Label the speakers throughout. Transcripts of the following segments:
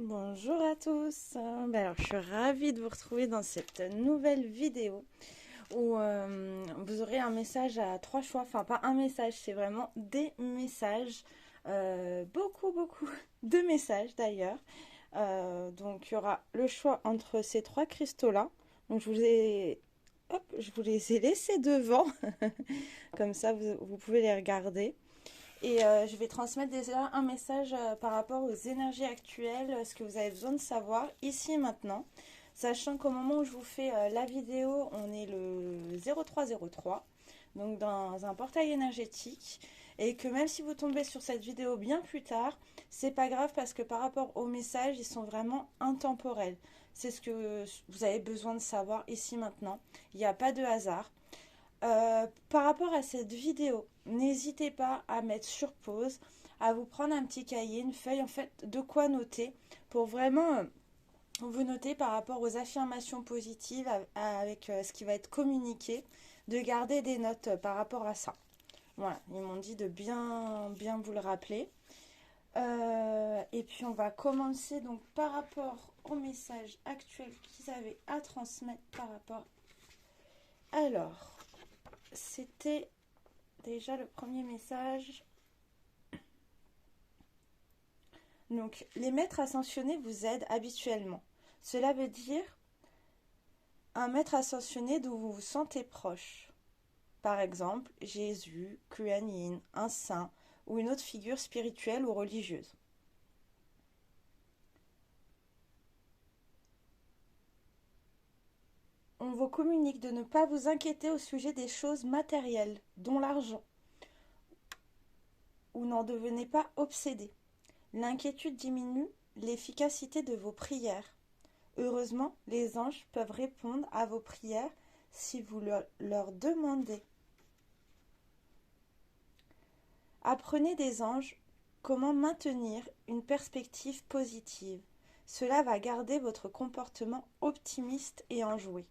Speaker 1: Bonjour à tous. Alors, je suis ravie de vous retrouver dans cette nouvelle vidéo où vous aurez un message à trois choix. Enfin, pas un message, c'est vraiment des messages. Beaucoup de messages d'ailleurs. Donc, il y aura le choix entre ces trois cristaux-là. Donc, je vous les ai laissés devant. Comme ça, vous pouvez les regarder. Et je vais transmettre déjà un message par rapport aux énergies actuelles, ce que vous avez besoin de savoir ici et maintenant. Sachant qu'au moment où je vous fais la vidéo, on est le 0303, donc dans un portail énergétique. Et que même si vous tombez sur cette vidéo bien plus tard, c'est pas grave parce que par rapport aux messages, ils sont vraiment intemporels. C'est ce que vous avez besoin de savoir ici maintenant. Il n'y a pas de hasard. Par rapport à cette vidéo, n'hésitez pas à mettre sur pause, à vous prendre un petit cahier, une feuille, en fait, de quoi noter pour vraiment vous noter par rapport aux affirmations positives avec ce qui va être communiqué, de garder des notes par rapport à ça. Voilà, ils m'ont dit de bien vous le rappeler. Et puis on va commencer donc par rapport au message actuel qu'ils avaient à transmettre par rapport. Alors, c'était déjà le premier message. Donc, les maîtres ascensionnés vous aident habituellement. Cela veut dire un maître ascensionné dont vous vous sentez proche. Par exemple, Jésus, Kuan Yin, un saint ou une autre figure spirituelle ou religieuse. On vous communique de ne pas vous inquiéter au sujet des choses matérielles, dont l'argent, ou n'en devenez pas obsédé. L'inquiétude diminue l'efficacité de vos prières. Heureusement, les anges peuvent répondre à vos prières si vous leur demandez. Apprenez des anges comment maintenir une perspective positive. Cela va garder votre comportement optimiste et enjoué.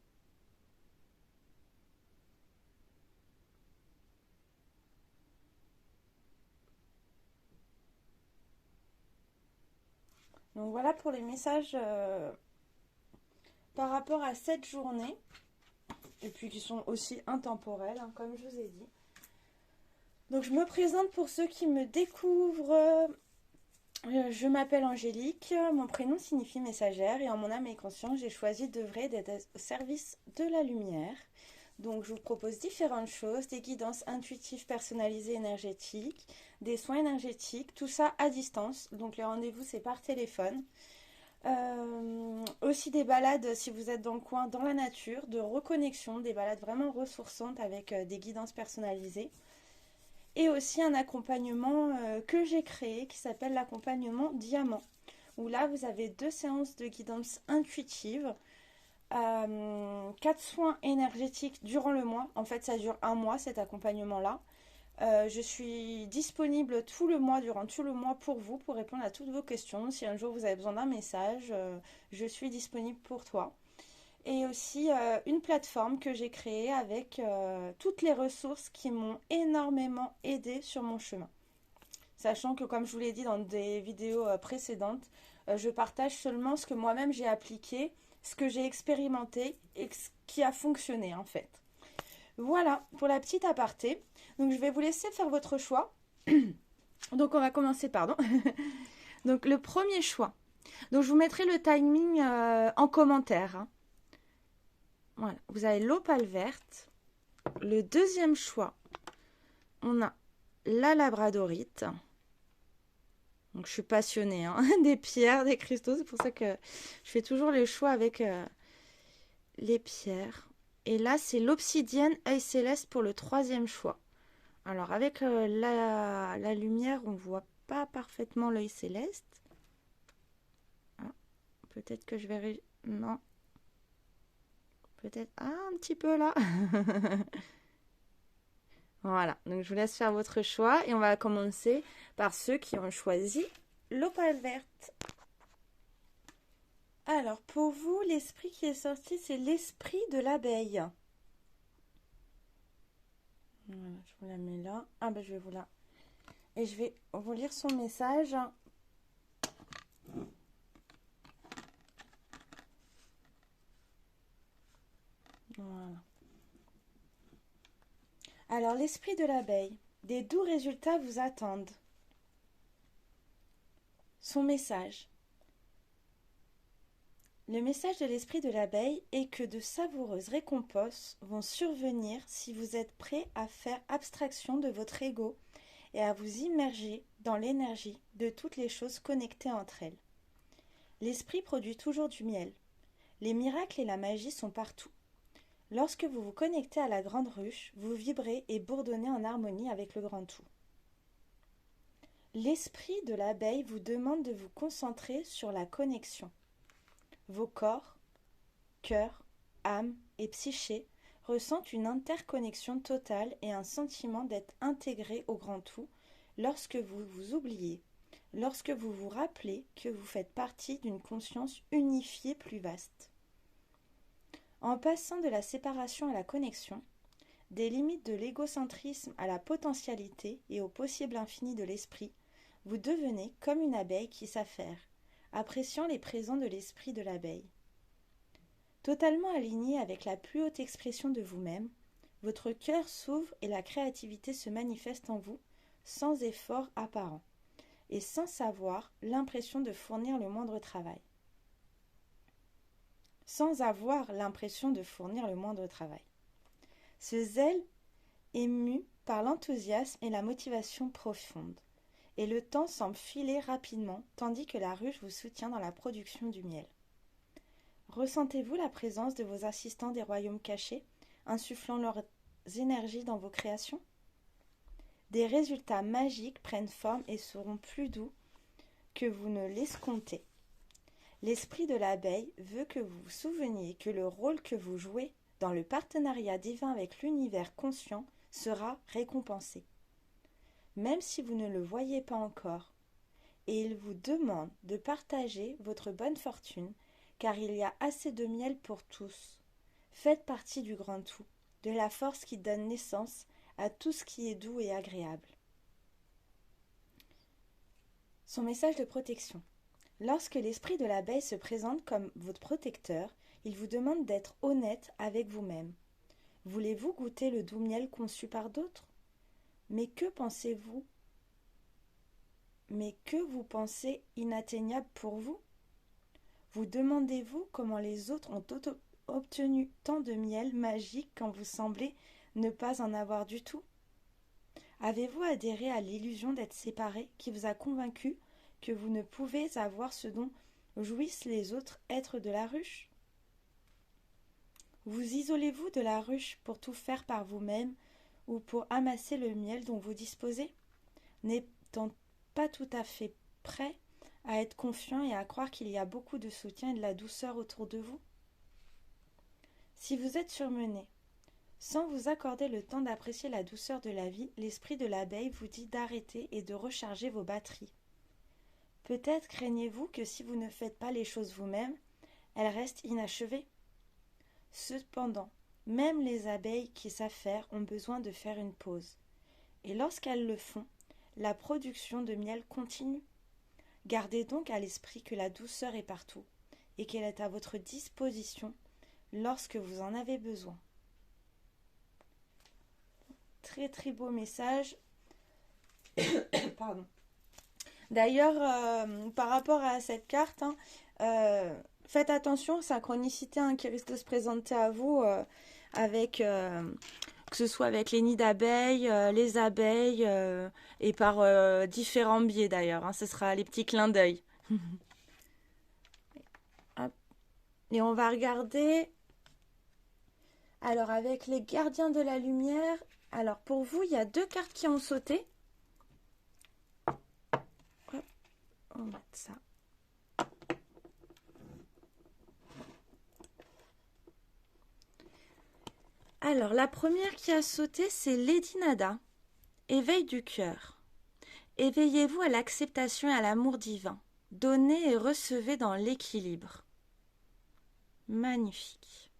Speaker 1: Donc voilà pour les messages par rapport à cette journée, et puis qui sont aussi intemporels, hein, comme je vous ai dit. Donc je me présente pour ceux qui me découvrent. Je m'appelle Angélique, mon prénom signifie messagère et en mon âme et conscience, j'ai choisi d'œuvrer d'être au service de la lumière. Donc je vous propose différentes choses, des guidances intuitives personnalisées énergétiques, des soins énergétiques, tout ça à distance. Donc les rendez-vous c'est par téléphone. Aussi des balades si vous êtes dans le coin, dans la nature, de reconnexion, des balades vraiment ressourçantes avec des guidances personnalisées. Et aussi un accompagnement que j'ai créé qui s'appelle l'accompagnement Diamant, où là vous avez 2 séances de guidance intuitive, 4 soins énergétiques durant le mois. En fait, ça dure un mois cet accompagnement-là. Je suis disponible tout le mois, durant tout le mois pour vous, pour répondre à toutes vos questions. Si un jour vous avez besoin d'un message, je suis disponible pour toi. Et aussi une plateforme que j'ai créée avec toutes les ressources qui m'ont énormément aidé sur mon chemin. Sachant que, comme je vous l'ai dit dans des vidéos précédentes, je partage seulement ce que moi-même j'ai appliqué, ce que j'ai expérimenté et ce qui a fonctionné en fait. Voilà pour la petite aparté. Donc je vais vous laisser faire votre choix. Donc on va commencer, pardon. Donc le premier choix. Donc je vous mettrai le timing en commentaire, hein. Voilà, vous avez l'opale verte. Le deuxième choix, on a la labradorite. Donc je suis passionnée hein, des pierres, des cristaux. C'est pour ça que je fais toujours les choix avec les pierres. Et là, c'est l'obsidienne œil céleste pour le troisième choix. Alors avec la lumière, on ne voit pas parfaitement l'œil céleste. Ah, peut-être que je vais... Non. Peut-être... Ah, un petit peu là. Voilà, donc je vous laisse faire votre choix et on va commencer par ceux qui ont choisi l'opale verte. Alors pour vous, l'esprit qui est sorti, c'est l'esprit de l'abeille. Voilà, je vous la mets là. Ah ben je vais vous la... Et je vais vous lire son message. Alors, l'esprit de l'abeille, des doux résultats vous attendent. Son message. Le message de l'esprit de l'abeille est que de savoureuses récompenses vont survenir si vous êtes prêt à faire abstraction de votre ego et à vous immerger dans l'énergie de toutes les choses connectées entre elles. L'esprit produit toujours du miel. Les miracles et la magie sont partout. Lorsque vous vous connectez à la grande ruche, vous vibrez et bourdonnez en harmonie avec le grand tout. L'esprit de l'abeille vous demande de vous concentrer sur la connexion. Vos corps, cœur, âme et psyché ressentent une interconnexion totale et un sentiment d'être intégrés au grand tout lorsque vous vous oubliez, lorsque vous vous rappelez que vous faites partie d'une conscience unifiée plus vaste. En passant de la séparation à la connexion, des limites de l'égocentrisme à la potentialité et au possible infini de l'esprit, vous devenez comme une abeille qui s'affaire, appréciant les présents de l'esprit de l'abeille. Totalement aligné avec la plus haute expression de vous-même, votre cœur s'ouvre et la créativité se manifeste en vous sans effort apparent et sans savoir l'impression de fournir le moindre travail. Sans avoir l'impression de fournir le moindre travail. Ce zèle est mu par l'enthousiasme et la motivation profonde, et le temps semble filer rapidement tandis que la ruche vous soutient dans la production du miel. Ressentez-vous la présence de vos assistants des royaumes cachés, insufflant leurs énergies dans vos créations ? Des résultats magiques prennent forme et seront plus doux que vous ne l'escomptez. L'esprit de l'abeille veut que vous vous souveniez que le rôle que vous jouez dans le partenariat divin avec l'univers conscient sera récompensé. Même si vous ne le voyez pas encore, et il vous demande de partager votre bonne fortune, car il y a assez de miel pour tous. Faites partie du grand tout, de la force qui donne naissance à tout ce qui est doux et agréable. Son message de protection. Lorsque l'esprit de l'abeille se présente comme votre protecteur, il vous demande d'être honnête avec vous-même. Voulez-vous goûter le doux miel conçu par d'autres ? Mais que pensez-vous ? Mais que vous pensez inatteignable pour vous ? Vous demandez-vous comment les autres ont obtenu tant de miel magique quand vous semblez ne pas en avoir du tout ? Avez-vous adhéré à l'illusion d'être séparé qui vous a convaincu que vous ne pouvez avoir ce dont jouissent les autres êtres de la ruche ? Vous isolez-vous de la ruche pour tout faire par vous-même ou pour amasser le miel dont vous disposez, n'étant pas tout à fait prêt à être confiant et à croire qu'il y a beaucoup de soutien et de la douceur autour de vous ? Si vous êtes surmené, sans vous accorder le temps d'apprécier la douceur de la vie, l'esprit de l'abeille vous dit d'arrêter et de recharger vos batteries. Peut-être craignez-vous que si vous ne faites pas les choses vous-même, elles restent inachevées. Cependant, même les abeilles qui s'affairent ont besoin de faire une pause. Et lorsqu'elles le font, la production de miel continue. Gardez donc à l'esprit que la douceur est partout et qu'elle est à votre disposition lorsque vous en avez besoin. Très très beau message. Pardon. D'ailleurs, par rapport à cette carte, faites attention, synchronicité qui risque de se présenter à vous avec que ce soit avec les nids d'abeilles, les abeilles et par différents biais d'ailleurs. Ce sera les petits clins d'œil. Et on va regarder. Alors avec les gardiens de la lumière. Alors pour vous, il y a 2 cartes qui ont sauté. Hop, on va mettre ça. Alors, la première qui a sauté, c'est Lady Nada. Éveil du cœur. Éveillez-vous à l'acceptation et à l'amour divin. Donnez et recevez dans l'équilibre. Magnifique.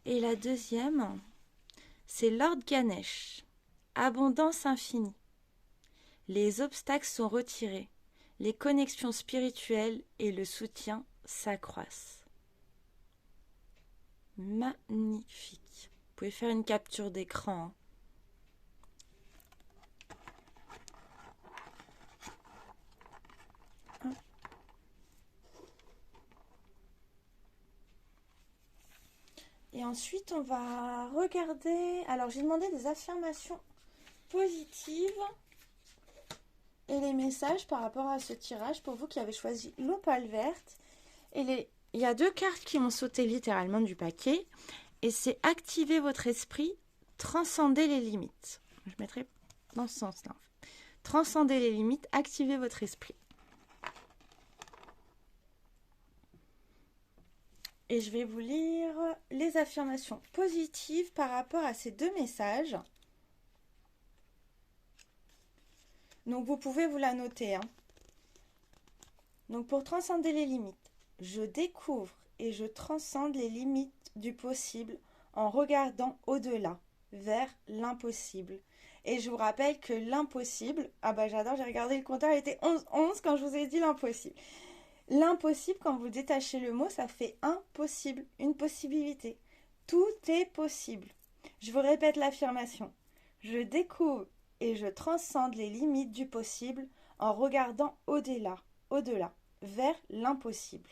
Speaker 1: Et la deuxième, c'est Lord Ganesh. Abondance infinie. Les obstacles sont retirés. Les connexions spirituelles et le soutien s'accroissent. Magnifique. pouvez faire une capture d'écran, hein. Et ensuite, on va regarder... Alors, j'ai demandé des affirmations positives et les messages par rapport à ce tirage pour vous qui avez choisi l'opale verte. Et il y a 2 cartes qui m'ont sauté littéralement du paquet. Et c'est activer votre esprit, transcender les limites. Je mettrai dans ce sens-là. Transcender les limites, activer votre esprit. Et je vais vous lire les affirmations positives par rapport à ces 2 messages. Donc, vous pouvez vous la noter, hein. Donc, pour transcender les limites, je découvre et je transcende les limites du possible en regardant au-delà, vers l'impossible. Et je vous rappelle que l'impossible, ah bah j'adore, j'ai regardé le compteur, il était 11-11 quand je vous ai dit l'impossible. L'impossible, quand vous détachez le mot, ça fait impossible, une possibilité. Tout est possible. Je vous répète l'affirmation. Je découvre et je transcende les limites du possible en regardant au-delà, vers l'impossible.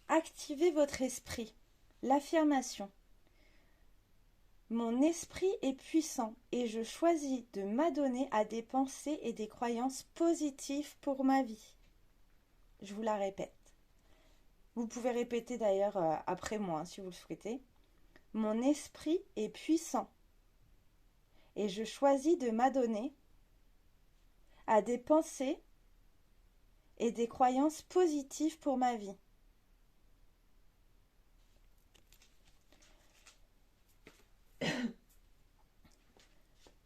Speaker 1: Activez votre esprit. L'affirmation. Mon esprit est puissant et je choisis de m'adonner à des pensées et des croyances positives pour ma vie. Je vous la répète. Vous pouvez répéter d'ailleurs après moi, hein, si vous le souhaitez. Mon esprit est puissant et je choisis de m'adonner à des pensées et des croyances positives pour ma vie.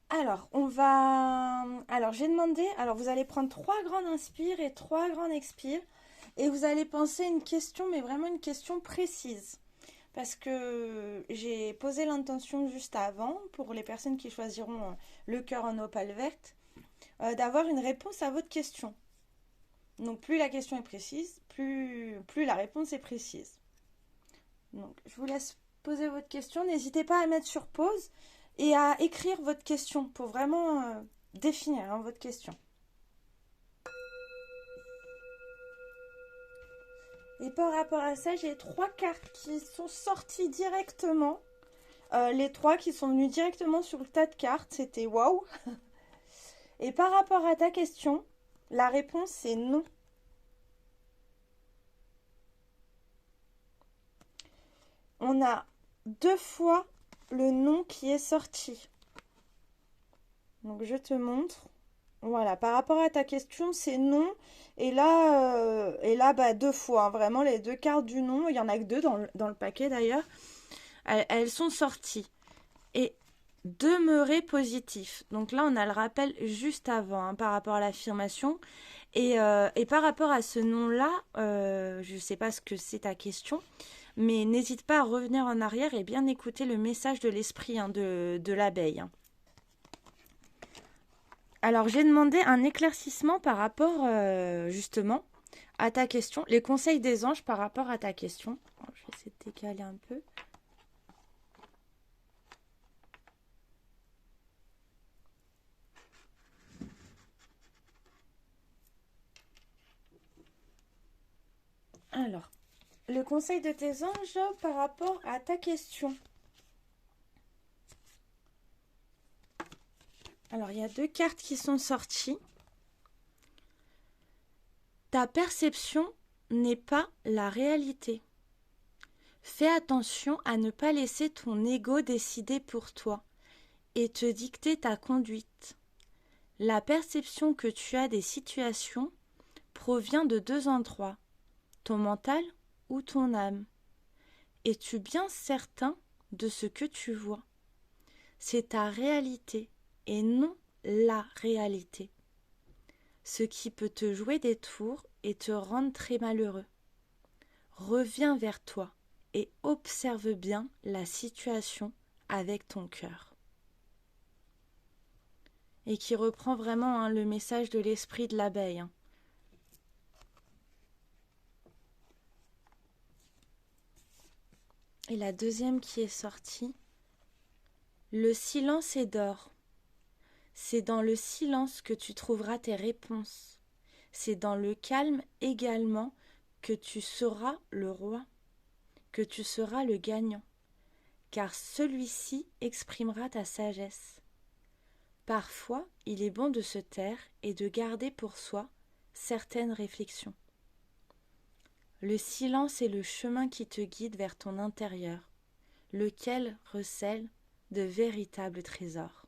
Speaker 1: Alors, j'ai demandé... Alors, vous allez prendre 3 grandes inspires et 3 grandes expires. Et vous allez penser une question, mais vraiment une question précise. Parce que j'ai posé l'intention juste avant, pour les personnes qui choisiront le cœur en opale verte, d'avoir une réponse à votre question. Donc, plus la question est précise, plus la réponse est précise. Donc, je vous laisse poser votre question. N'hésitez pas à mettre sur pause et à écrire votre question pour vraiment définir, hein, votre question. Et par rapport à ça, j'ai 3 cartes qui sont sorties directement. Les 3 qui sont venues directement sur le tas de cartes. C'était waouh. Et par rapport à ta question, la réponse c'est non. On a 2 fois le non qui est sorti. Donc je te montre. Voilà, par rapport à ta question, c'est non. Et là, bah, 2 fois, hein, vraiment les 2 cartes du non. Il y en a que 2 dans le paquet d'ailleurs. Elles sont sorties. Et demeurer positif. Donc là, on a le rappel juste avant, hein, par rapport à l'affirmation. Et par rapport à ce nom-là, je ne sais pas ce que c'est ta question, mais n'hésite pas à revenir en arrière et bien écouter le message de l'esprit, hein, de l'abeille, hein. Alors, j'ai demandé un éclaircissement par rapport, justement, à ta question. Les conseils des anges par rapport à ta question. Je vais essayer de décaler un peu. Alors, le conseil de tes anges par rapport à ta question. Alors, il y a 2 cartes qui sont sorties. Ta perception n'est pas la réalité. Fais attention à ne pas laisser ton ego décider pour toi et te dicter ta conduite. La perception que tu as des situations provient de 2 endroits, ton mental ou ton âme. Es-tu bien certain de ce que tu vois? C'est ta réalité et non la réalité, ce qui peut te jouer des tours et te rendre très malheureux. Reviens vers toi et observe bien la situation avec ton cœur. et qui reprend vraiment hein, le message de l'esprit de l'abeille. Hein. Et la deuxième qui est sortie, le silence est d'or. C'est dans le silence que tu trouveras tes réponses. C'est dans le calme également que tu seras le roi, que tu seras le gagnant, car celui-ci exprimera ta sagesse. Parfois, il est bon de se taire et de garder pour soi certaines réflexions. Le silence est le chemin qui te guide vers ton intérieur, lequel recèle de véritables trésors.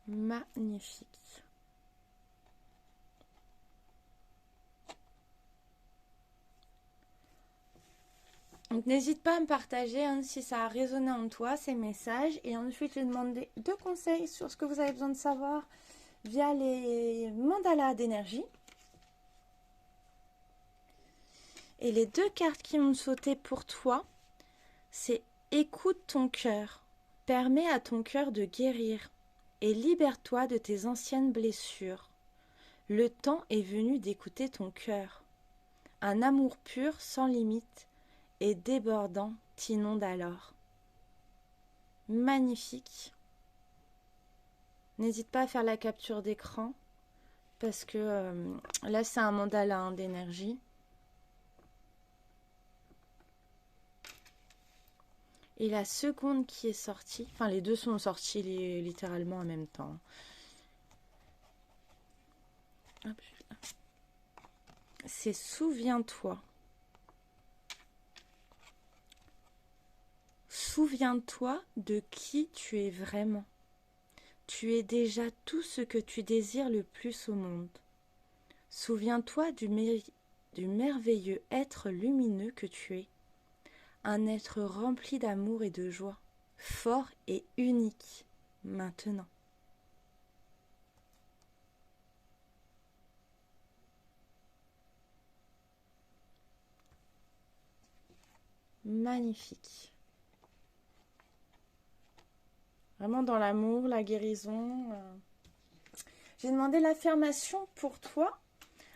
Speaker 1: Magnifique. Donc n'hésite pas à me partager hein, si ça a résonné en toi, ces messages. Et ensuite, je vais demander 2 conseils sur ce que vous avez besoin de savoir via les mandalas d'énergie. Et les 2 cartes qui m'ont sauté pour toi, c'est écoute ton cœur, permets à ton cœur de guérir et libère-toi de tes anciennes blessures. Le temps est venu d'écouter ton cœur. Un amour pur, sans limite et débordant t'inonde alors. Magnifique. N'hésite pas à faire la capture d'écran parce que là c'est un mandala hein, d'énergie. Et la seconde qui est sortie, enfin les deux sont sortis littéralement en même temps. C'est souviens-toi. Souviens-toi de qui tu es vraiment. Tu es déjà tout ce que tu désires le plus au monde. Souviens-toi du merveilleux être lumineux que tu es. Un être rempli d'amour et de joie, fort et unique, maintenant. Magnifique. Vraiment dans l'amour, la guérison. J'ai demandé l'affirmation pour toi.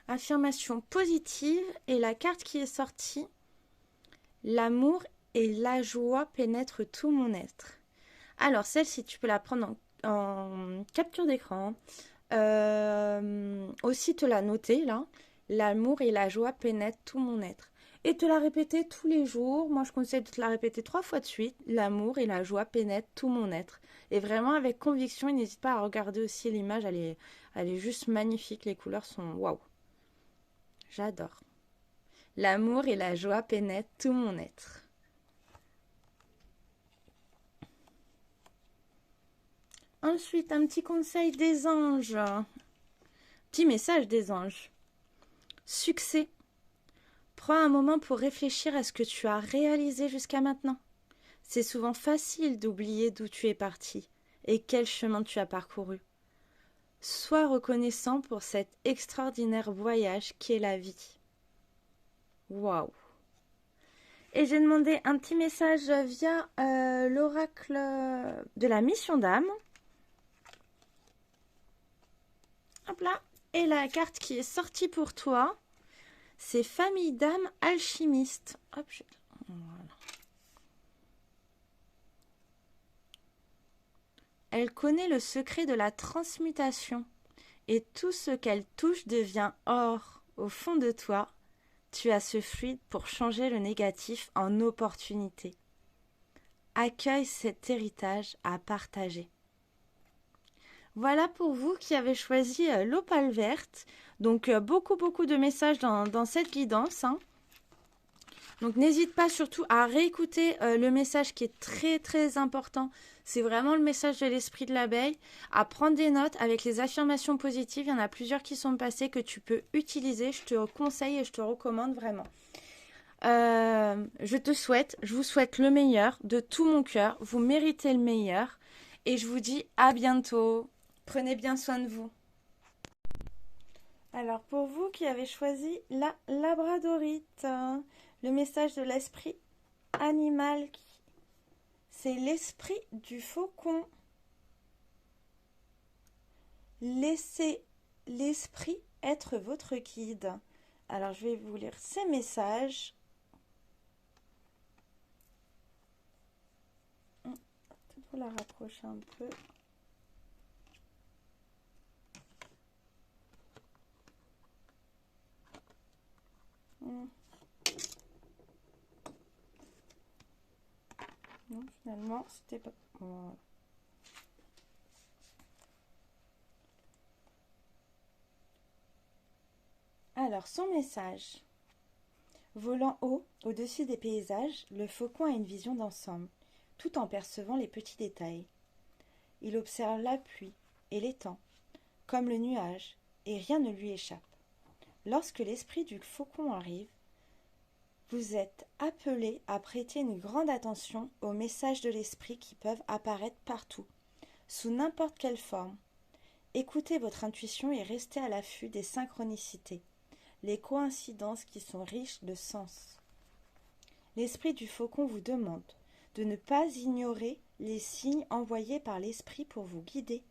Speaker 1: Affirmation positive. Et la carte qui est sortie. L'amour et la joie pénètrent tout mon être. Alors, celle-ci, tu peux la prendre en capture d'écran. Aussi te la noter, là. L'amour et la joie pénètrent tout mon être. Et te la répéter tous les jours. Moi, je conseille de te la répéter 3 fois de suite. L'amour et la joie pénètrent tout mon être. Et vraiment avec conviction. Et n'hésite pas à regarder aussi l'image. Elle est juste magnifique. Les couleurs sont waouh. J'adore. L'amour et la joie pénètrent tout mon être. Ensuite, un petit conseil des anges. Petit message des anges. Succès. Prends un moment pour réfléchir à ce que tu as réalisé jusqu'à maintenant. C'est souvent facile d'oublier d'où tu es parti et quel chemin tu as parcouru. Sois reconnaissant pour cet extraordinaire voyage qui est la vie. Waouh! Et j'ai demandé un petit message via l'oracle de la mission d'âme. Hop là. Et la carte qui est sortie pour toi, c'est famille d'âme alchimiste. Hop, voilà. Elle connaît le secret de la transmutation et tout ce qu'elle touche devient or. Au fond de toi, tu as ce fluide pour changer le négatif en opportunité. Accueille cet héritage à partager. Voilà pour vous qui avez choisi l'opale verte. Donc beaucoup de messages dans cette guidance. Hein. Donc n'hésite pas surtout à réécouter le message qui est très important. C'est vraiment le message de l'esprit de l'abeille. À prendre des notes avec les affirmations positives. Il y en a plusieurs qui sont passées que tu peux utiliser. Je te conseille et je te recommande vraiment. Je vous souhaite le meilleur de tout mon cœur. Vous méritez le meilleur. Et je vous dis à bientôt. Prenez bien soin de vous. Alors pour vous qui avez choisi la labradorite, le message de l'esprit animal, c'est l'esprit du faucon. Laissez l'esprit être votre guide. Alors, je vais vous lire ces messages. Peut-être vous la rapprocher un peu. Non, finalement, c'était pas... Voilà. Alors, son message. Volant haut, au-dessus des paysages, le faucon a une vision d'ensemble, tout en percevant les petits détails. Il observe la pluie et l'étang, comme le nuage, et rien ne lui échappe. Lorsque l'esprit du faucon arrive, vous êtes appelé à prêter une grande attention aux messages de l'esprit qui peuvent apparaître partout, sous n'importe quelle forme. Écoutez votre intuition et restez à l'affût des synchronicités, les coïncidences qui sont riches de sens. L'esprit du faucon vous demande de ne pas ignorer les signes envoyés par l'esprit pour vous guider.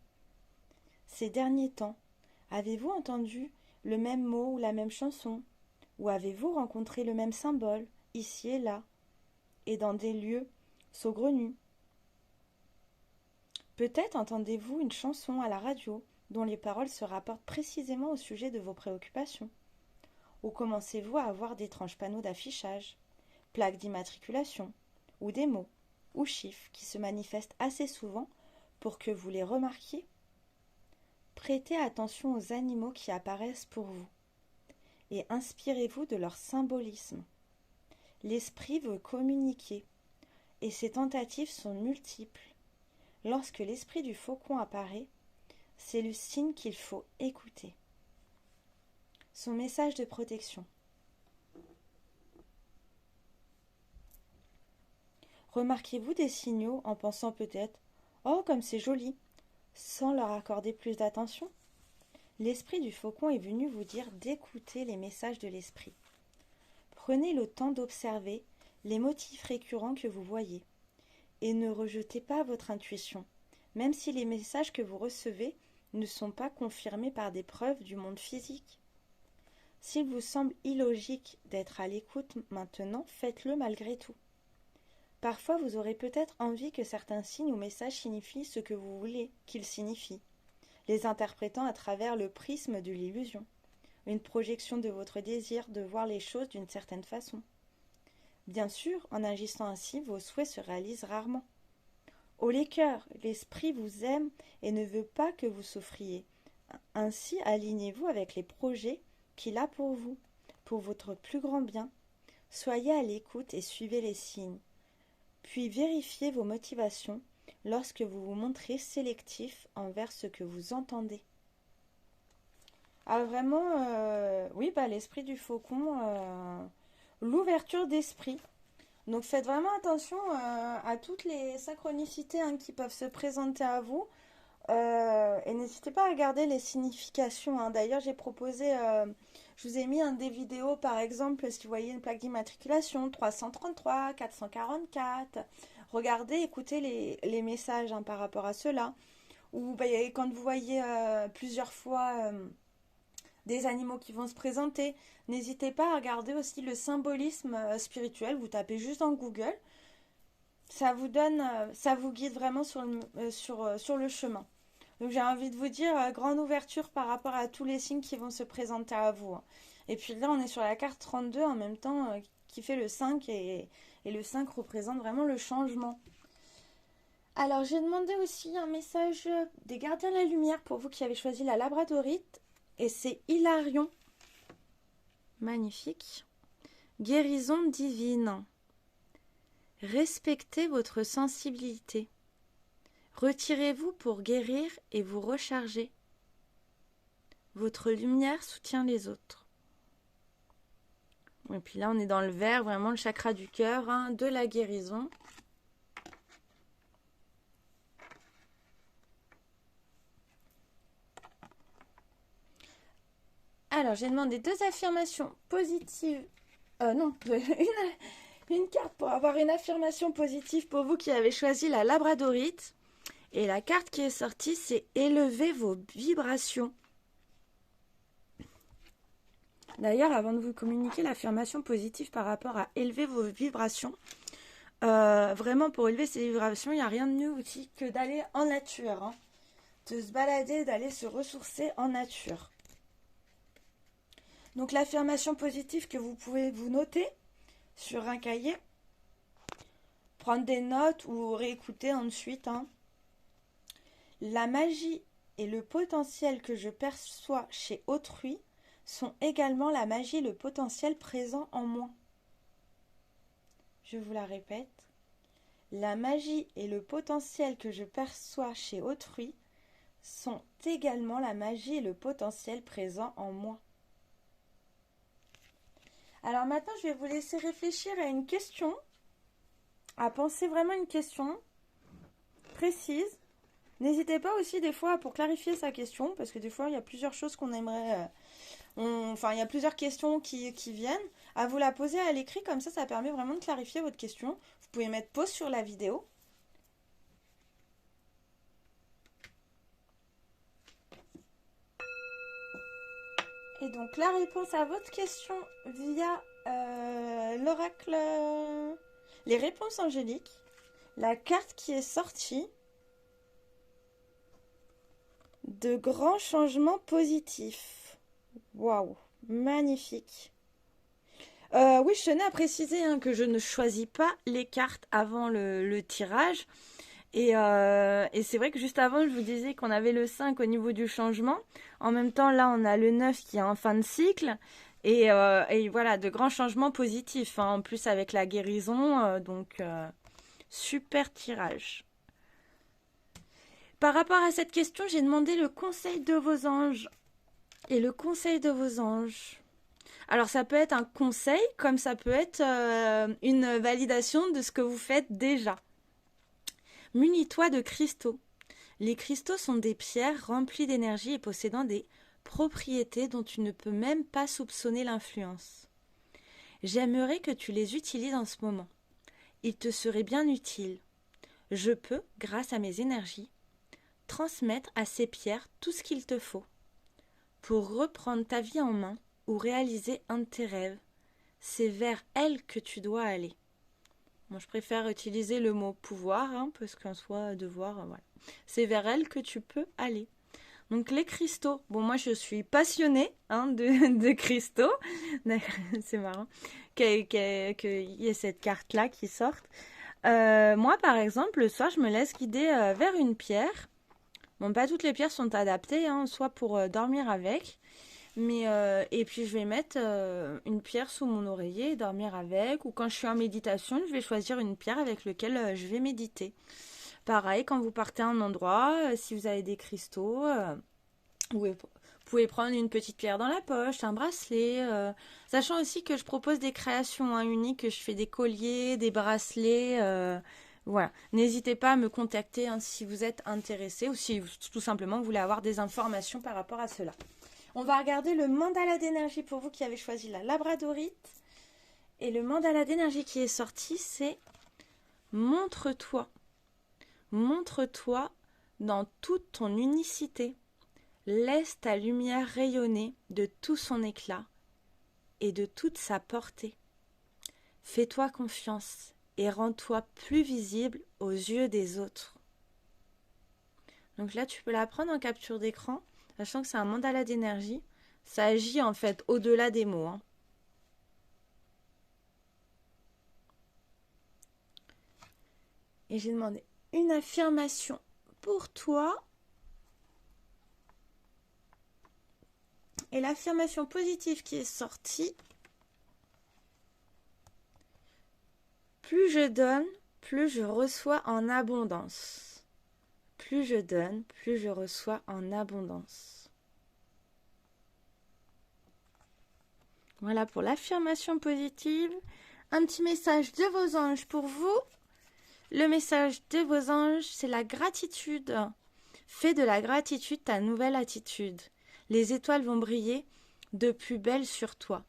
Speaker 1: Ces derniers temps, avez-vous entendu le même mot ou la même chanson? Ou avez-vous rencontré le même symbole, ici et là, et dans des lieux saugrenus? Peut-être entendez-vous une chanson à la radio dont les paroles se rapportent précisément au sujet de vos préoccupations. Ou commencez-vous à avoir d'étranges panneaux d'affichage, plaques d'immatriculation, ou des mots, ou chiffres qui se manifestent assez souvent pour que vous les remarquiez? Prêtez attention aux animaux qui apparaissent pour vous et inspirez-vous de leur symbolisme. L'esprit veut communiquer et ses tentatives sont multiples. Lorsque l'esprit du faucon apparaît, c'est le signe qu'il faut écouter. Son message de protection. Remarquez-vous des signaux en pensant peut-être « Oh, comme c'est joli !» sans leur accorder plus d'attention? L'esprit du faucon est venu vous dire d'écouter les messages de l'esprit. Prenez le temps d'observer les motifs récurrents que vous voyez et ne rejetez pas votre intuition, même si les messages que vous recevez ne sont pas confirmés par des preuves du monde physique. S'il vous semble illogique d'être à l'écoute maintenant, faites-le malgré tout. Parfois, vous aurez peut-être envie que certains signes ou messages signifient ce que vous voulez qu'ils signifient, les interprétant à travers le prisme de l'illusion, une projection de votre désir de voir les choses d'une certaine façon. Bien sûr, en agissant ainsi, vos souhaits se réalisent rarement. Ô les cœurs, l'esprit vous aime et ne veut pas que vous souffriez. Ainsi, alignez-vous avec les projets qu'il a pour vous, pour votre plus grand bien. Soyez à l'écoute et suivez les signes. Puis vérifiez vos motivations lorsque vous vous montrez sélectif envers ce que vous entendez. Alors vraiment, oui, l'esprit du faucon, l'ouverture d'esprit. Donc faites vraiment attention à toutes les synchronicités qui peuvent se présenter à vous. Et n'hésitez pas à regarder les significations. D'ailleurs, j'ai proposé, je vous ai mis des vidéos, par exemple, si vous voyez une plaque d'immatriculation, 333, 444. Regardez, écoutez les messages par rapport à cela. Ou quand vous voyez plusieurs fois des animaux qui vont se présenter, n'hésitez pas à regarder aussi le symbolisme spirituel. Vous tapez juste dans Google. Ça vous donne, ça vous guide vraiment sur le chemin. Donc j'ai envie de vous dire, grande ouverture par rapport à tous les signes qui vont se présenter à vous. Et puis là, on est sur la carte 32 en même temps, qui fait le 5, et le 5 représente vraiment le changement. Alors j'ai demandé aussi un message des gardiens de la lumière pour vous qui avez choisi la labradorite, et c'est Hilarion. Magnifique. Guérison divine. Respectez votre sensibilité. Retirez-vous pour guérir et vous recharger. Votre lumière soutient les autres. Et puis là, on est dans le vert, vraiment le chakra du cœur, de la guérison. Alors, j'ai demandé 2 affirmations positives. Non, une carte pour avoir une affirmation positive pour vous qui avez choisi la labradorite. Et la carte qui est sortie, c'est élever vos vibrations. D'ailleurs, avant de vous communiquer l'affirmation positive par rapport à élever vos vibrations, vraiment pour élever ces vibrations, il n'y a rien de mieux aussi que d'aller en nature, hein. De se balader, d'aller se ressourcer en nature. Donc l'affirmation positive que vous pouvez vous noter sur un cahier, prendre des notes ou réécouter ensuite, hein. La magie et le potentiel que je perçois chez autrui sont également la magie et le potentiel présent en moi. Je vous la répète. La magie et le potentiel que je perçois chez autrui sont également la magie et le potentiel présent en moi. Alors maintenant, je vais vous laisser réfléchir à une question, à penser vraiment une question précise. N'hésitez pas aussi des fois pour clarifier sa question, parce que des fois, il y a plusieurs choses qu'on aimerait... il y a plusieurs questions qui viennent. À vous la poser à l'écrit, comme ça permet vraiment de clarifier votre question. Vous pouvez mettre pause sur la vidéo. Et donc la réponse à votre question via l'oracle, les réponses angéliques, la carte qui est sortie, de grands changements positifs. Waouh, magnifique. Oui, je tenais à préciser que je ne choisis pas les cartes avant le tirage. Et c'est vrai que juste avant, je vous disais qu'on avait le 5 au niveau du changement. En même temps, là, on a le 9 qui est en fin de cycle. Et voilà, de grands changements positifs, hein, en plus avec la guérison. Super tirage. Par rapport à cette question, j'ai demandé le conseil de vos anges. Et le conseil de vos anges. Alors ça peut être un conseil, comme ça peut être une validation de ce que vous faites déjà. Munis-toi de cristaux. Les cristaux sont des pierres remplies d'énergie et possédant des propriétés dont tu ne peux même pas soupçonner l'influence. J'aimerais que tu les utilises en ce moment. Ils te seraient bien utiles. Je peux, grâce à mes énergies, transmettre à ces pierres tout ce qu'il te faut pour reprendre ta vie en main ou réaliser un de tes rêves. C'est vers elles que tu dois aller. Moi, je préfère utiliser le mot pouvoir, parce qu'en soi, devoir, voilà. C'est vers elles que tu peux aller. Donc, les cristaux. Bon, moi, je suis passionnée de cristaux. C'est marrant qu'il y ait cette carte-là qui sorte. Moi, par exemple, le soir, je me laisse guider vers une pierre. Bon, pas toutes les pierres sont adaptées, soit pour dormir avec. Mais et puis je vais mettre une pierre sous mon oreiller et dormir avec. Ou quand je suis en méditation, je vais choisir une pierre avec laquelle je vais méditer. Pareil, quand vous partez à un endroit, si vous avez des cristaux, vous pouvez prendre une petite pierre dans la poche, un bracelet. Sachant aussi que je propose des créations uniques, je fais des colliers, des bracelets. Voilà. N'hésitez pas à me contacter si vous êtes intéressé ou si tout simplement vous voulez avoir des informations par rapport à cela. On va regarder le mandala d'énergie pour vous qui avez choisi la labradorite. Et le mandala d'énergie qui est sorti, c'est montre-toi. Montre-toi dans toute ton unicité. Laisse ta lumière rayonner de tout son éclat et de toute sa portée. Fais-toi confiance et rends-toi plus visible aux yeux des autres. Donc là, tu peux la prendre en capture d'écran. Sachant que c'est un mandala d'énergie, ça agit en fait au-delà des mots. Et j'ai demandé une affirmation pour toi. Et l'affirmation positive qui est sortie. Plus je donne, plus je reçois en abondance. Plus je donne, plus je reçois en abondance. Voilà pour l'affirmation positive. Un petit message de vos anges pour vous. Le message de vos anges, c'est la gratitude. Fais de la gratitude ta nouvelle attitude. Les étoiles vont briller de plus belle sur toi.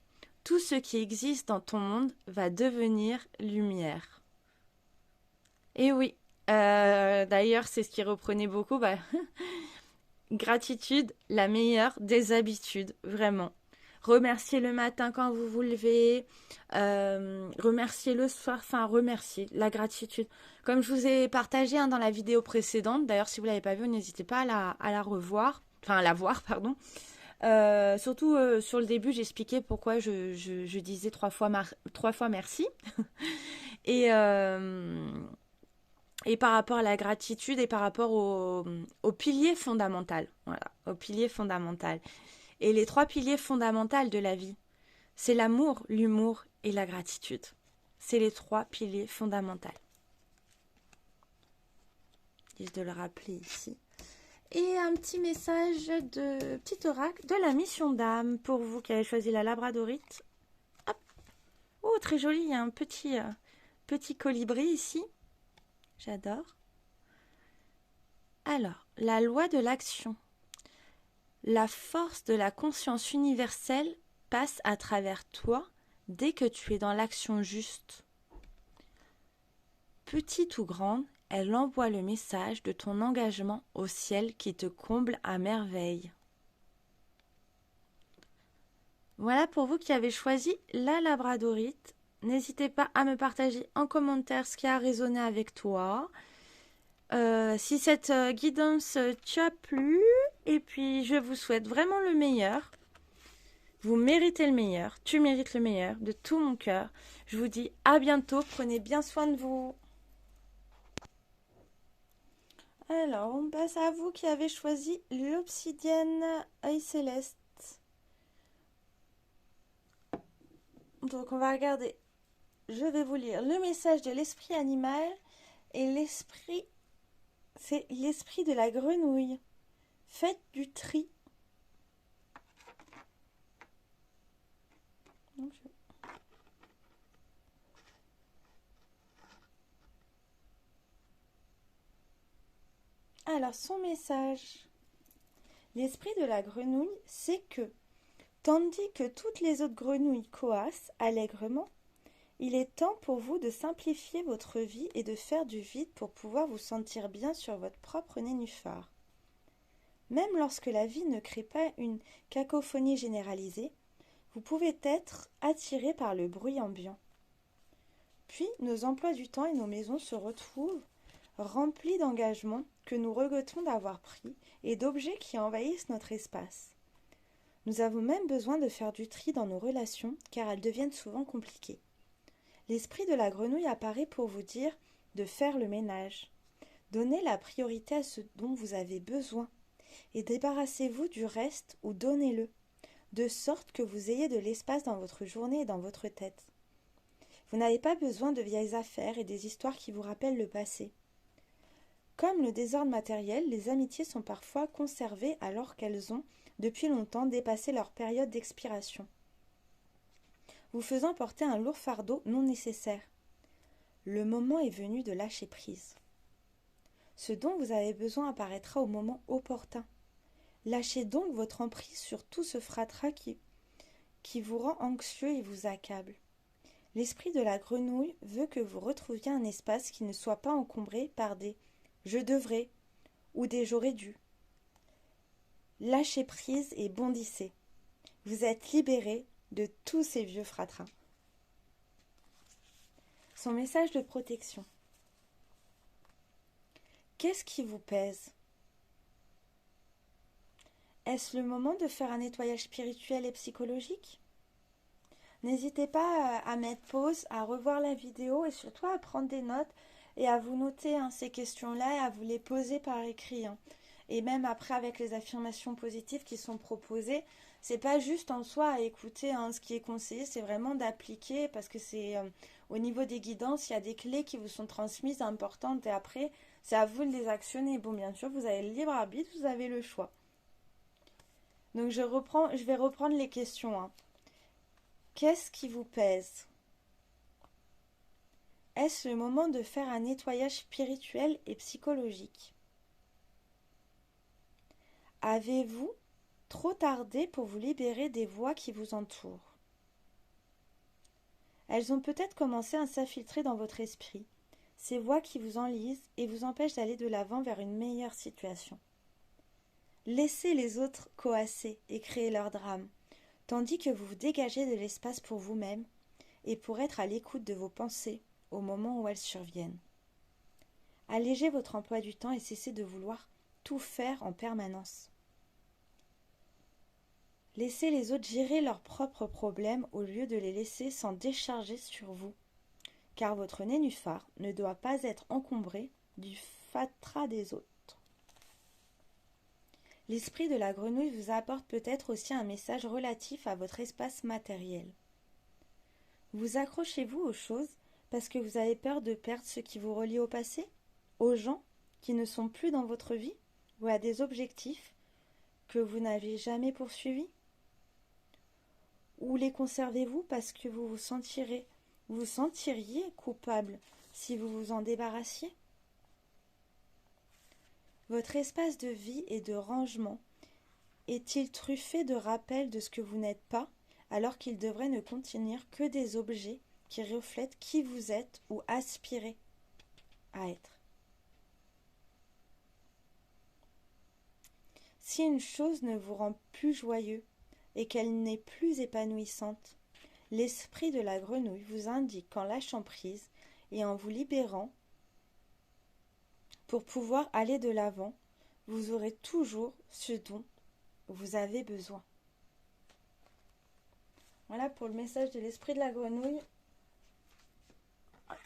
Speaker 1: Tout ce qui existe dans ton monde va devenir lumière. Et oui, D'ailleurs, c'est ce qui reprenait beaucoup. Bah, gratitude, la meilleure des habitudes, vraiment. Remerciez le matin quand vous vous levez, remerciez le soir, enfin remerciez la gratitude. Comme je vous ai partagé dans la vidéo précédente, d'ailleurs si vous ne l'avez pas vue, n'hésitez pas à la revoir, enfin à la voir, pardon. Surtout sur le début, j'expliquais pourquoi je disais trois fois merci. Et, et par rapport à la gratitude et par rapport au pilier fondamental. Voilà, au pilier fondamental. Et les 3 piliers fondamentaux de la vie, c'est l'amour, l'humour et la gratitude. C'est les 3 piliers fondamentaux. Juste de le rappeler ici. Et un petit message de petit oracle de la mission d'âme pour vous qui avez choisi la labradorite. Hop. Oh, très joli, il y a un petit colibri ici. J'adore. Alors, la loi de l'action. La force de la conscience universelle passe à travers toi dès que tu es dans l'action juste. Petite ou grande, elle envoie le message de ton engagement au ciel qui te comble à merveille. Voilà pour vous qui avez choisi la labradorite. N'hésitez pas à me partager en commentaire ce qui a résonné avec toi. Si cette guidance t'as plu, et puis je vous souhaite vraiment le meilleur. Vous méritez le meilleur, tu mérites le meilleur de tout mon cœur. Je vous dis à bientôt, prenez bien soin de vous. Alors, on passe à vous qui avez choisi l'obsidienne œil céleste. Donc, on va regarder. Je vais vous lire le message de l'esprit animal et l'esprit, c'est l'esprit de la grenouille. Faites du tri. Alors, son message. L'esprit de la grenouille sait que, tandis que toutes les autres grenouilles coassent allègrement, il est temps pour vous de simplifier votre vie et de faire du vide pour pouvoir vous sentir bien sur votre propre nénuphar. Même lorsque la vie ne crée pas une cacophonie généralisée, vous pouvez être attiré par le bruit ambiant. Puis nos emplois du temps et nos maisons se retrouvent remplis d'engagements que nous regrettons d'avoir pris et d'objets qui envahissent notre espace. Nous avons même besoin de faire du tri dans nos relations car elles deviennent souvent compliquées. L'esprit de la grenouille apparaît pour vous dire de faire le ménage. Donnez la priorité à ce dont vous avez besoin et débarrassez-vous du reste ou donnez-le, de sorte que vous ayez de l'espace dans votre journée et dans votre tête. Vous n'avez pas besoin de vieilles affaires et des histoires qui vous rappellent le passé. Comme le désordre matériel, les amitiés sont parfois conservées alors qu'elles ont, depuis longtemps, dépassé leur période d'expiration, vous faisant porter un lourd fardeau non nécessaire. Le moment est venu de lâcher prise. Ce dont vous avez besoin apparaîtra au moment opportun. Lâchez donc votre emprise sur tout ce fratras qui vous rend anxieux et vous accable. L'esprit de la grenouille veut que vous retrouviez un espace qui ne soit pas encombré par des « je devrais » ou des « j'aurais dû ». Lâchez prise et bondissez. Vous êtes libérés de tous ces vieux fratras. Son message de protection. Qu'est-ce qui vous pèse ? Est-ce le moment de faire un nettoyage spirituel et psychologique ? N'hésitez pas à mettre pause, à revoir la vidéo et surtout à prendre des notes et à vous noter ces questions-là et à vous les poser par écrit. Et même après avec les affirmations positives qui sont proposées, c'est pas juste en soi à écouter ce qui est conseillé, c'est vraiment d'appliquer parce que c'est au niveau des guidances, il y a des clés qui vous sont transmises importantes et après, c'est à vous de les actionner. Bon, bien sûr, vous avez le libre arbitre, vous avez le choix. Donc je vais reprendre les questions. Qu'est-ce qui vous pèse ? Est-ce le moment de faire un nettoyage spirituel et psychologique ? Avez-vous trop tardé pour vous libérer des voix qui vous entourent ? Elles ont peut-être commencé à s'infiltrer dans votre esprit. ces voix qui vous enlisent et vous empêchent d'aller de l'avant vers une meilleure situation. Laissez les autres coasser et créer leur drame, tandis que vous vous dégagez de l'espace pour vous-même et pour être à l'écoute de vos pensées au moment où elles surviennent. Allégez votre emploi du temps et cessez de vouloir tout faire en permanence. Laissez les autres gérer leurs propres problèmes au lieu de les laisser s'en décharger sur vous, car votre nénuphar ne doit pas être encombré du fatras des autres. L'esprit de la grenouille vous apporte peut-être aussi un message relatif à votre espace matériel. Vous accrochez-vous aux choses parce que vous avez peur de perdre ce qui vous relie au passé, aux gens qui ne sont plus dans votre vie ou à des objectifs que vous n'avez jamais poursuivis? Ou les conservez-vous parce que vous vous sentiriez coupable si vous vous en débarrassiez? Votre espace de vie et de rangement est-il truffé de rappels de ce que vous n'êtes pas, alors qu'il devrait ne contenir que des objets qui reflètent qui vous êtes ou aspirez à être? Si une chose ne vous rend plus joyeux et qu'elle n'est plus épanouissante, l'esprit de la grenouille vous indique qu'en lâchant prise et en vous libérant pour pouvoir aller de l'avant, vous aurez toujours ce dont vous avez besoin. Voilà pour le message de l'esprit de la grenouille.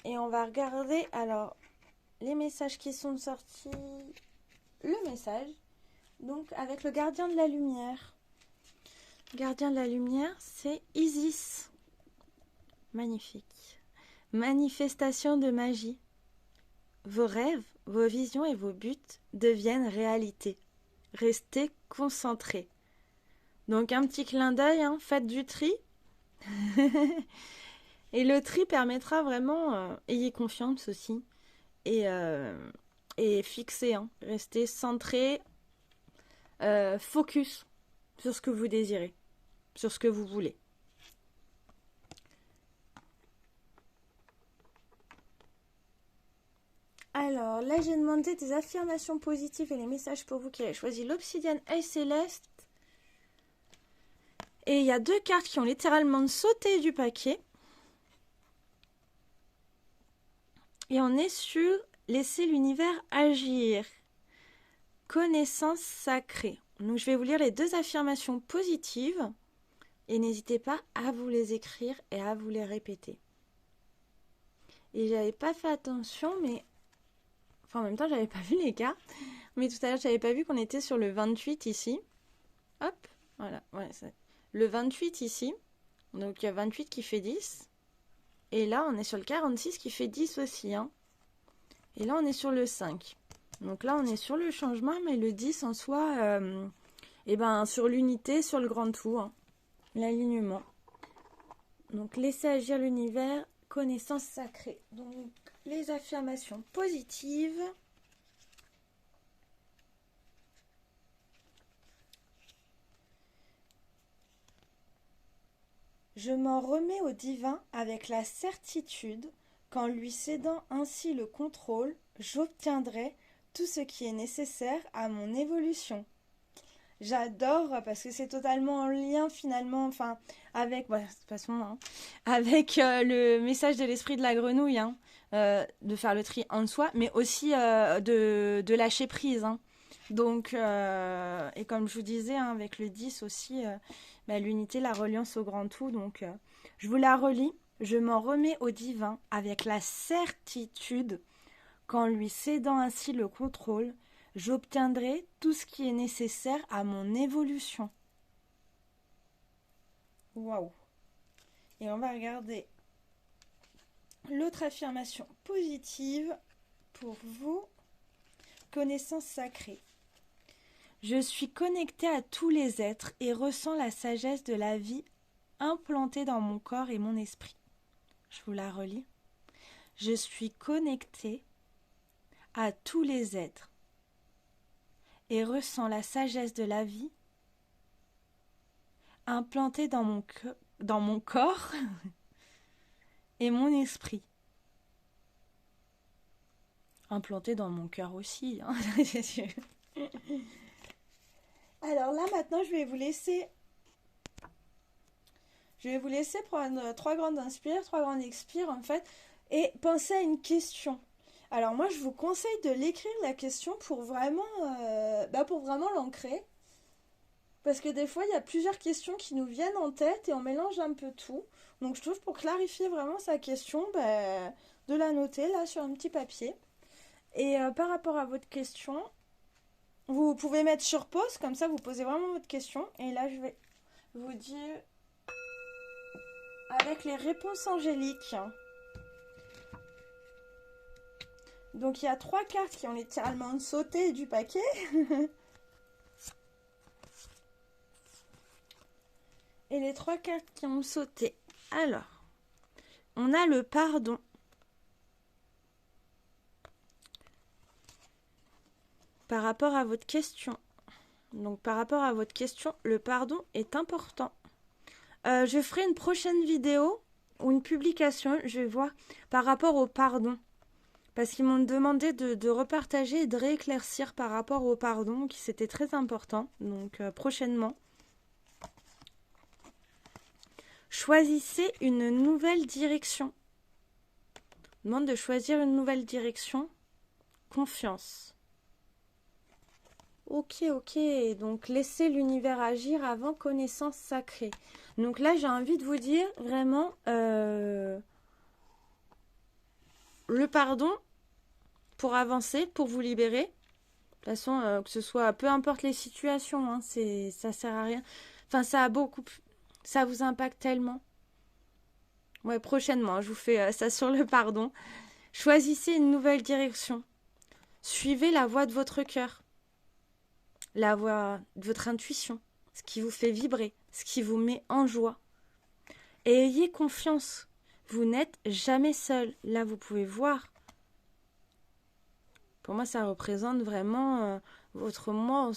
Speaker 1: Et on va regarder alors les messages qui sont sortis. Le message, donc avec le gardien de la lumière. Le gardien de la lumière, c'est Isis. Magnifique. Manifestation de magie. Vos rêves, vos visions et vos buts deviennent réalité. Restez concentrés. Donc un petit clin d'œil, faites du tri. Et le tri permettra vraiment, ayez confiance aussi. Et fixez, restez centré, focus sur ce que vous désirez, sur ce que vous voulez. Alors, là, j'ai demandé des affirmations positives et les messages pour vous qui avez choisi l'obsidienne œil céleste. Et il y a 2 cartes qui ont littéralement sauté du paquet. Et on est sur laisser l'univers agir. Connaissance sacrée. Donc, je vais vous lire les 2 affirmations positives. Et n'hésitez pas à vous les écrire et à vous les répéter. Et j'avais pas fait attention, mais... Enfin, en même temps, j'avais pas vu les cartes. Mais tout à l'heure, j'avais pas vu qu'on était sur le 28 ici. Hop, voilà. Ouais, le 28 ici. Donc, il y a 28 qui fait 10. Et là, on est sur le 46 qui fait 10 aussi. Et là, on est sur le 5. Donc là, on est sur le changement, mais le 10 en soi, sur l'unité, sur le grand tout. L'alignement. Donc, laissez agir l'univers, connaissance sacrée. Donc, les affirmations positives. Je m'en remets au divin avec la certitude qu'en lui cédant ainsi le contrôle, j'obtiendrai tout ce qui est nécessaire à mon évolution. J'adore parce que c'est totalement en lien finalement, avec, de toute façon, avec le message de l'esprit de la grenouille, de faire le tri en soi, mais aussi de lâcher prise. Donc, et comme je vous disais, avec le 10 aussi, l'unité, la reliance au grand tout. Donc, je vous la relis. Je m'en remets au divin avec la certitude qu'en lui cédant ainsi le contrôle, j'obtiendrai tout ce qui est nécessaire à mon évolution. Waouh! Et on va regarder l'autre affirmation positive pour vous. Connaissance sacrée. Je suis connectée à tous les êtres et ressens la sagesse de la vie implantée dans mon corps et mon esprit. Je vous la relis. Je suis connectée à tous les êtres et ressens la sagesse de la vie implantée dans mon corps et mon esprit. Implanté dans mon cœur aussi, hein. Alors là, maintenant, je vais vous laisser prendre 3 grandes inspires, 3 grandes expires, en fait, et penser à une question. Alors moi, je vous conseille de l'écrire, la question, pour vraiment l'ancrer. Parce que des fois, il y a plusieurs questions qui nous viennent en tête et on mélange un peu tout. Donc je trouve pour clarifier vraiment sa question, de la noter là sur un petit papier. Et par rapport à votre question, vous pouvez mettre sur pause, comme ça vous posez vraiment votre question. Et là, je vais vous dire avec les réponses angéliques. Donc il y a 3 cartes qui ont littéralement sauté du paquet. Et les 3 cartes qui ont sauté. Alors, on a le pardon. Par rapport à votre question. Donc par rapport à votre question, le pardon est important. Je ferai une prochaine vidéo ou une publication, je vais voir, par rapport au pardon. Parce qu'ils m'ont demandé de repartager et de rééclaircir par rapport au pardon, qui c'était très important. Donc prochainement. Choisissez une nouvelle direction. On demande de choisir une nouvelle direction. Confiance. Ok, donc laissez l'univers agir avant connaissance sacrée. Donc là, j'ai envie de vous dire vraiment le pardon pour avancer, pour vous libérer. De toute façon, que ce soit, peu importe les situations, hein, ça sert à rien. Enfin, ça vous impacte tellement. Ouais, prochainement, je vous fais ça sur le pardon. Choisissez une nouvelle direction. Suivez la voie de votre cœur. La voix de votre intuition, ce qui vous fait vibrer, ce qui vous met en joie. Et ayez confiance, vous n'êtes jamais seul. Là, vous pouvez voir. Pour moi, ça représente vraiment votre moi,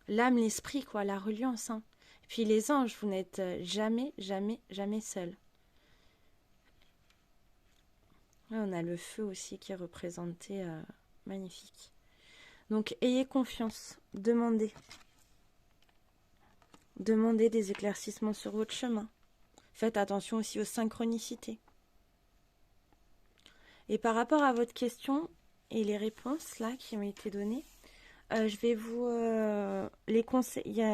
Speaker 1: l'âme, l'esprit, quoi, la reliance. Hein. Et puis les anges, vous n'êtes jamais seul. Là, on a le feu aussi qui est représenté, magnifique. Donc, ayez confiance, demandez. Demandez des éclaircissements sur votre chemin. Faites attention aussi aux synchronicités. Et par rapport à votre question et les réponses là qui m'ont été données, je vais vous les conseils.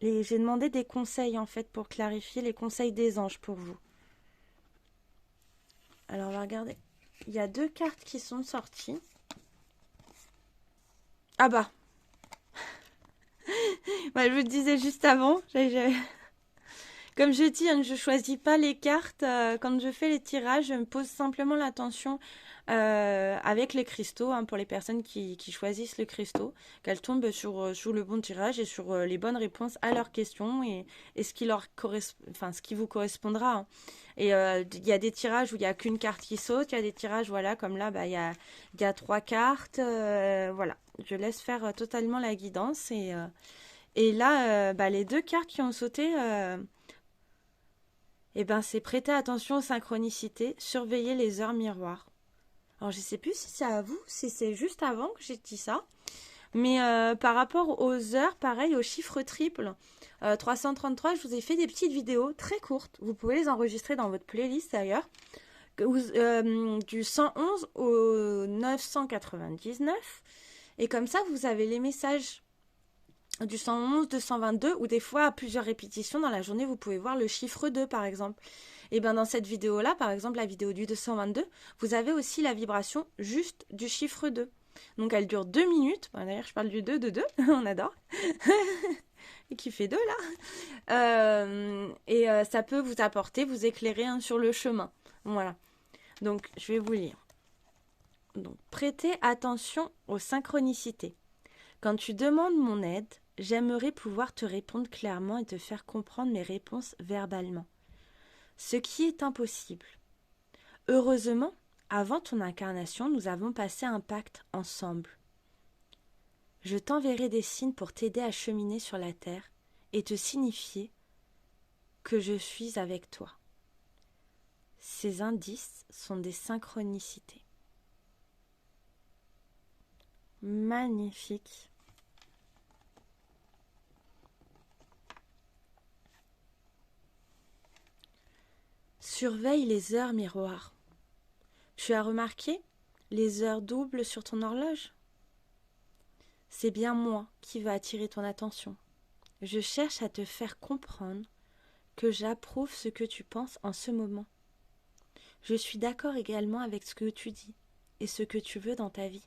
Speaker 1: J'ai demandé des conseils en fait pour clarifier les conseils des anges pour vous. Alors on va regarder. Il y a 2 cartes qui sont sorties. Ah bah. Ouais, je vous le disais juste avant. Comme je dis, hein, je ne choisis pas les cartes. Quand je fais les tirages, je me pose simplement l'attention avec les cristaux, hein, pour les personnes qui choisissent le cristaux, qu'elles tombent sur le bon tirage et sur les bonnes réponses à leurs questions et ce qui ce qui vous correspondra. Hein. Et il y a des tirages où il n'y a qu'une carte qui saute, il y a des tirages, voilà, comme là, il y a 3 cartes. Voilà, je laisse faire totalement la guidance. Et là, les 2 cartes qui ont sauté... c'est prêter attention aux synchronicités, surveiller les heures miroirs. Alors, je ne sais plus si c'est à vous, si c'est juste avant que j'ai dit ça. Mais par rapport aux heures, pareil, aux chiffres triples, 333, je vous ai fait des petites vidéos très courtes. Vous pouvez les enregistrer dans votre playlist d'ailleurs. Du 111 au 999. Et comme ça, vous avez les messages du 111, 222, ou des fois à plusieurs répétitions dans la journée, vous pouvez voir le chiffre 2 par exemple. Et bien dans cette vidéo-là, par exemple la vidéo du 222, vous avez aussi la vibration juste du chiffre 2. Donc elle dure 2 minutes. D'ailleurs, je parle du 2 de 2, on adore. Et qui fait 2 là. Ça peut vous apporter, vous éclairer, hein, sur le chemin. Voilà. Donc je vais vous lire. Donc prêtez attention aux synchronicités. Quand tu demandes mon aide, j'aimerais pouvoir te répondre clairement et te faire comprendre mes réponses verbalement. Ce qui est impossible. Heureusement, avant ton incarnation, nous avons passé un pacte ensemble. Je t'enverrai des signes pour t'aider à cheminer sur la terre et te signifier que je suis avec toi. Ces indices sont des synchronicités. Magnifique. Surveille les heures miroirs. Tu as remarqué les heures doubles sur ton horloge? C'est bien moi qui va attirer ton attention. Je cherche à te faire comprendre que j'approuve ce que tu penses en ce moment. Je suis d'accord également avec ce que tu dis et ce que tu veux dans ta vie.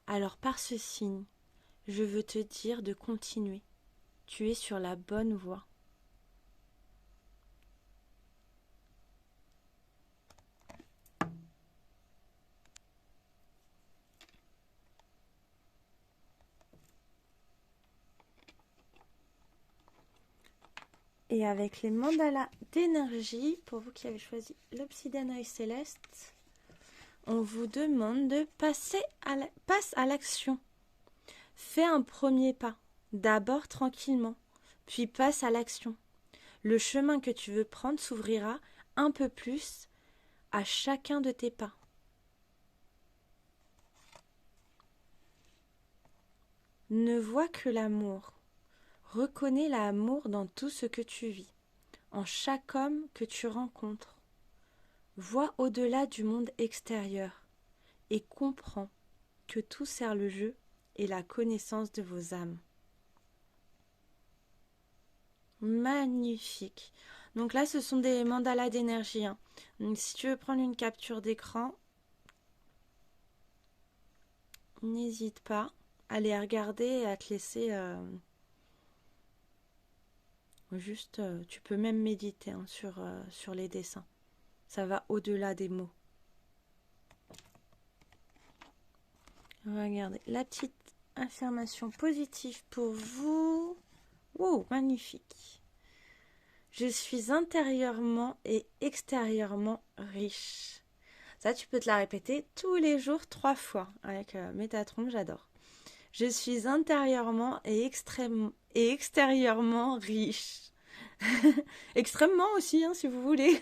Speaker 1: Alors par ce signe, je veux te dire de continuer. Tu es sur la bonne voie. Et avec les mandalas d'énergie, pour vous qui avez choisi l'obsidienne œil céleste, on vous demande de passe à l'action. Fais un premier pas, d'abord tranquillement, puis passe à l'action. Le chemin que tu veux prendre s'ouvrira un peu plus à chacun de tes pas. Ne vois que l'amour. Reconnais l'amour dans tout ce que tu vis, en chaque homme que tu rencontres. Vois au-delà du monde extérieur et comprends que tout sert le jeu et la connaissance de vos âmes. Magnifique. Donc là, ce sont des mandalas d'énergie. Donc si tu veux prendre une capture d'écran, n'hésite pas à les regarder et à te laisser... Juste, tu peux même méditer sur les dessins. Ça va au-delà des mots. Regardez, la petite affirmation positive pour vous. Wow, magnifique. Je suis intérieurement et extérieurement riche. Ça, tu peux te la répéter tous les jours 3 fois. Avec Métatron, j'adore. Je suis intérieurement et extérieurement riche. Extrêmement aussi, si vous voulez.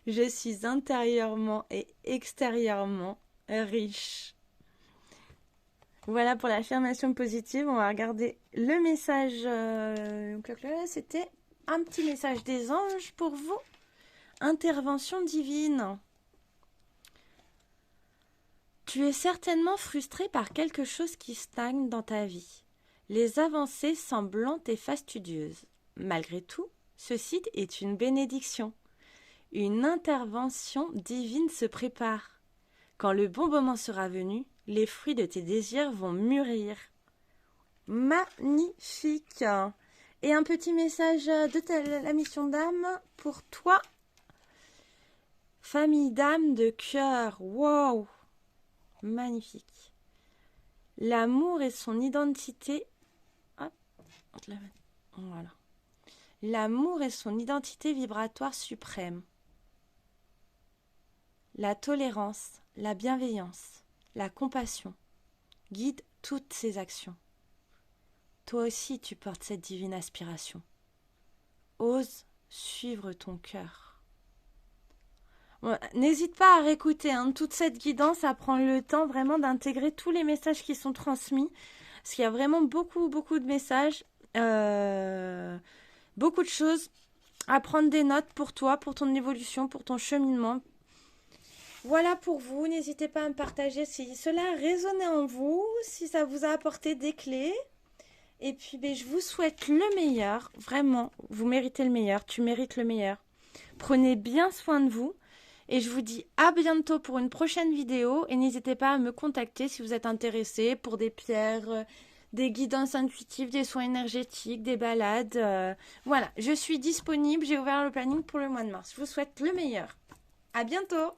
Speaker 1: Je suis intérieurement et extérieurement riche. Voilà pour l'affirmation positive. On va regarder le message. C'était un petit message des anges pour vous. Intervention divine. Tu es certainement frustré par quelque chose qui stagne dans ta vie. Les avancées semblent lentes et fastidieuses. Malgré tout, ce site est une bénédiction. Une intervention divine se prépare. Quand le bon moment sera venu, les fruits de tes désirs vont mûrir. Magnifique! Et un petit message de la mission d'âme pour toi. Famille d'âme de cœur. Wow! Magnifique. L'amour et son identité. Hop, voilà. L'amour est son identité vibratoire suprême. La tolérance, la bienveillance, la compassion guident toutes ses actions. Toi aussi, tu portes cette divine aspiration. Ose suivre ton cœur. Bon, n'hésite pas à réécouter toute cette guidance, à prendre le temps vraiment d'intégrer tous les messages qui sont transmis. Parce qu'il y a vraiment beaucoup de messages, beaucoup de choses à prendre des notes pour toi, pour ton évolution, pour ton cheminement. Voilà pour vous. N'hésitez pas à me partager si cela a résonné en vous, si ça vous a apporté des clés. Et puis, je vous souhaite le meilleur. Vraiment, vous méritez le meilleur. Tu mérites le meilleur. Prenez bien soin de vous. Et je vous dis à bientôt pour une prochaine vidéo. Et n'hésitez pas à me contacter si vous êtes intéressé pour des pierres, des guidances intuitives, des soins énergétiques, des balades. Voilà, je suis disponible. J'ai ouvert le planning pour le mois de mars. Je vous souhaite le meilleur. À bientôt!